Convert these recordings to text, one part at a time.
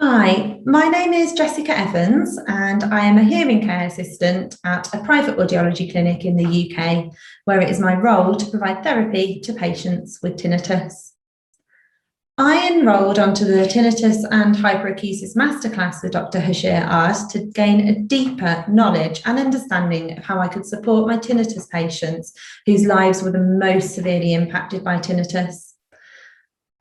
Hi, my name is Jessica Evans and I am a hearing care assistant at a private audiology clinic in the UK, where it is my role to provide therapy to patients with tinnitus. I enrolled onto the Tinnitus and Hyperacusis Masterclass with Dr. Hashir Ard to gain a deeper knowledge and understanding of how I could support my tinnitus patients whose lives were the most severely impacted by tinnitus.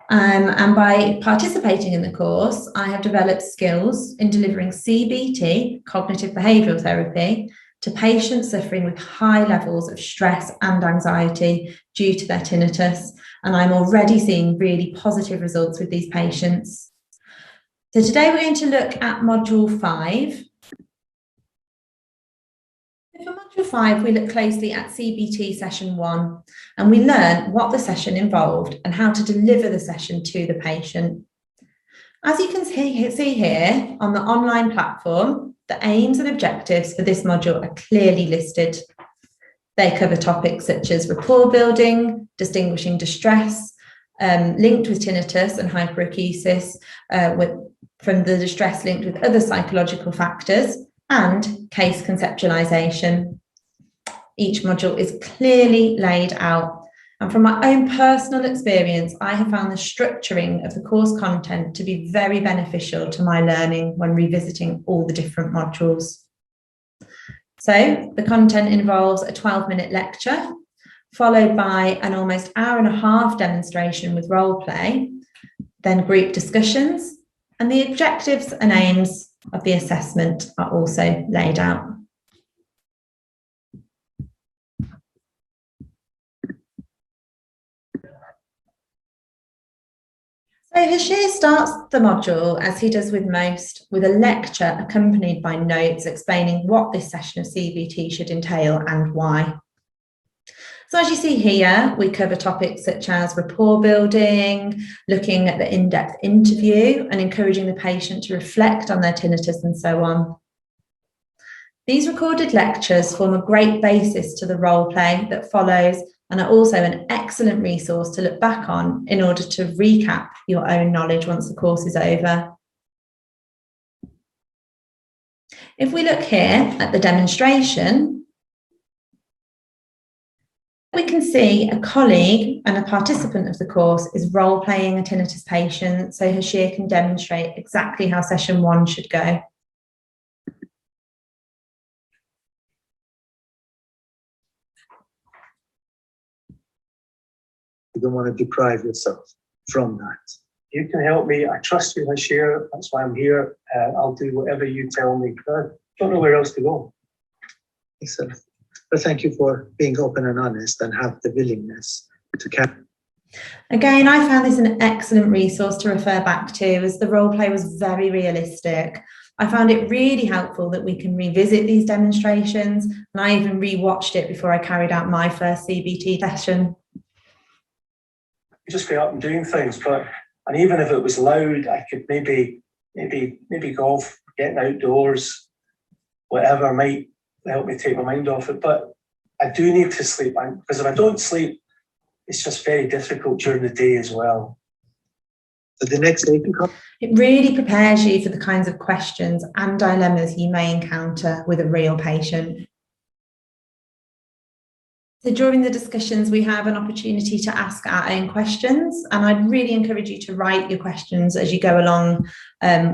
And by participating in the course, I have developed skills in delivering CBT, cognitive behavioural therapy, to patients suffering with high levels of stress and anxiety due to their tinnitus. And I'm already seeing really positive results with these patients. So today we're going to look at Module 5. For Module 5, we look closely at CBT Session 1, and we learn what the session involved and how to deliver the session to the patient. As you can see here on the online platform, the aims and objectives for this module are clearly listed. They cover topics such as rapport building, distinguishing distress, linked with tinnitus and hyperacusis, from the distress linked with other psychological factors, and case conceptualization. Each module is clearly laid out, and from my own personal experience, I have found the structuring of the course content to be very beneficial to my learning when revisiting all the different modules. So the content involves a 12-minute lecture, followed by an almost hour-and-a-half demonstration with role play, then group discussions, and the objectives and aims of the assessment are also laid out. So Hashir starts the module, as he does with most, with a lecture accompanied by notes explaining what this session of CBT should entail and why. So as you see here, we cover topics such as rapport building, looking at the in-depth interview and encouraging the patient to reflect on their tinnitus and so on. These recorded lectures form a great basis to the role play that follows and are also an excellent resource to look back on in order to recap your own knowledge once the course is over. If we look here at the demonstration, we can see a colleague and a participant of the course is role-playing a tinnitus patient, so Hashir can demonstrate exactly how session 1 should go. You don't want to deprive yourself from that. You can help me. I trust you, Hashir. That's why I'm here. I'll do whatever you tell me. I don't know where else to go. Excellent. But thank you for being open and honest and have the willingness to carry. Again, I found this an excellent resource to refer back to, as the role play was very realistic. I found it really helpful that we can revisit these demonstrations, and I even re-watched it before I carried out my first CBT session. Just get up and doing things, and even if it was loud, I could maybe golf, getting outdoors, whatever might help me take my mind off it. But I do need to sleep, because if I don't sleep, it's just very difficult during the day as well. So the next day can come. It really prepares you for the kinds of questions and dilemmas you may encounter with a real patient. So during the discussions, we have an opportunity to ask our own questions, and I'd really encourage you to write your questions as you go along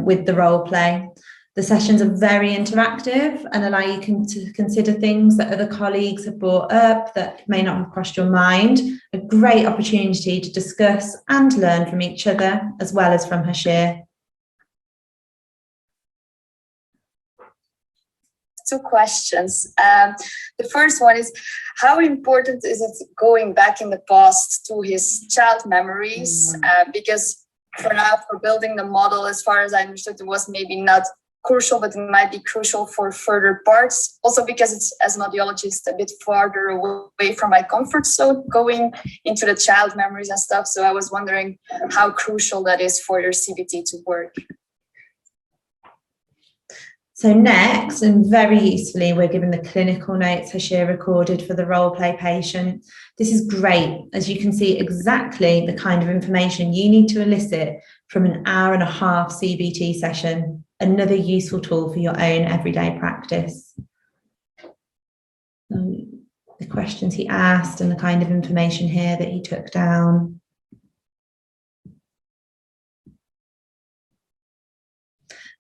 with the role play. The sessions are very interactive and allow you to consider things that other colleagues have brought up that may not have crossed your mind. A great opportunity to discuss and learn from each other, as well as from Hashir. 2 questions. The first one is, how important is it going back in the past to his child memories? Because for now, for building the model, as far as I understood, it was maybe not crucial, but it might be crucial for further parts. Also because it's, as an audiologist, a bit farther away from my comfort zone, going into the child memories and stuff. So I was wondering how crucial that is for your CBT to work. So next, and very usefully, we're given the clinical notes Hashir recorded for the role play patient. This is great, as you can see exactly the kind of information you need to elicit from an 1.5-hour CBT session, another useful tool for your own everyday practice. The questions he asked and the kind of information here that he took down.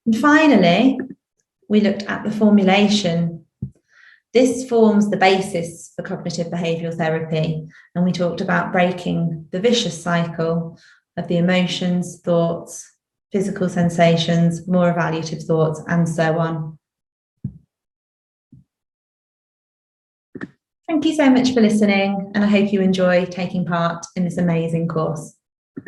And finally, we looked at the formulation. This forms the basis for cognitive behavioural therapy, and we talked about breaking the vicious cycle of the emotions, thoughts, physical sensations, more evaluative thoughts, and so on. Thank you so much for listening, and I hope you enjoy taking part in this amazing course.